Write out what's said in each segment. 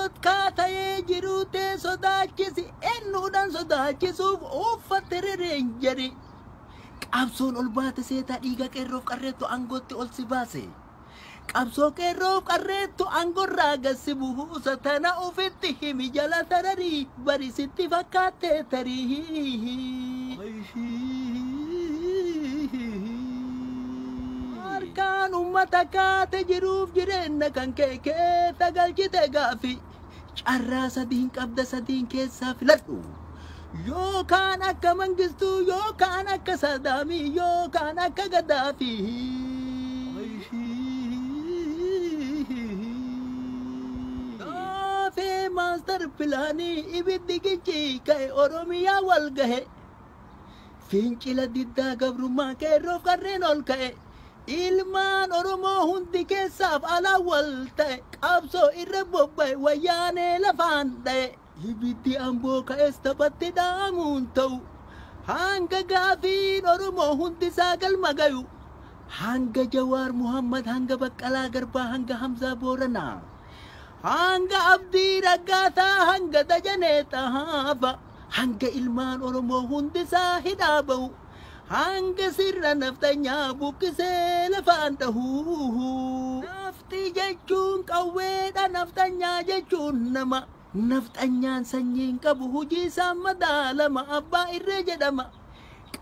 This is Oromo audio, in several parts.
Got kaataye jirute sodaachisi ennuudhaan sodaachisuuf uffatte reenjari. Qabsoon ol baate seetaa dhiiga qeerroof qarreettu aangootti ol si baase. Qabsoo qeerroof qarreettu aangorraa gassi buusa tana ofitti himi jala tararii bari sitti fakkaattee tarii. Harkaan uummata kaate jiruuf jireenya kan kee keessa galchite gaafi carraa sadiin qabda sadiin keessaa filadhu. Yookaan akka Mangistuu yookaan akka Sadaamii yookaan akka Gaddaafii. Gaafee maaster pilaanii ibiddi gichi ka'e Oromiyaa wal gahe. Fincila diddaa gabrummaa qeerroof qarreen ol ka'e. Ilmaan Oromoo hundi keessaaf alaa wal ta'e. Qabsoo irra bobba'e wayyaanee lafaan dha'e. Ibiddi amboo ka'es taphatti dhaamuun ta'u. Hanga gaafiin Oromoo hundi saagal magayu. Hanga Jawaar Muhammad hanga Baqqalaa Garbaa hanga Hamzaa Booranaa. Hanga Abdii Raggaasaa hanga Dajanee Xahaafa. Hanga ilmaan Oromoo hundi isaa hidhaa ba'u. Hanga sirna naftanyaa buqqisee lafaan dhahu. Nafti jechuun qawweedha naftanyaa jechuun nama. Naftanyaan sanyiin qabu hojii isaa madaalama abbaa irree jedhama.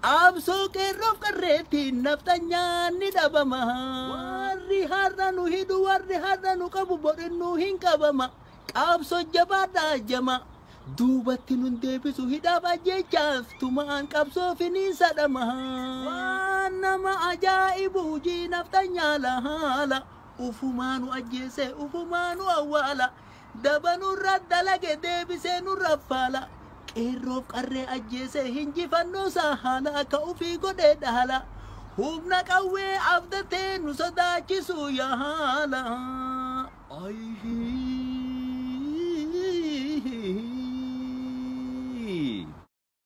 Qabsoo qeerroof qarreettiin naftanyaan ni dhabama. Warri har'a nu hidhu warri har'a nu qabu borin nu hin qabama. Qabsoo jabaadhaa jama. Duubatti nun deebisu hidhaaf ajjechaaf tumaan qabsoo finiinsa dhama. Waan nama ajaa'ibu hojii naftanyaa lahaala. Ufumaanu ajjeese ufumaanu awwaala. Dabanurra dalage deebisee nurra faala. Qeerroof qarree ajjeese hinjifannoo sahala akka ufii godhee dhaala. Humna qawwee abdatee nu sodaachisu yaala.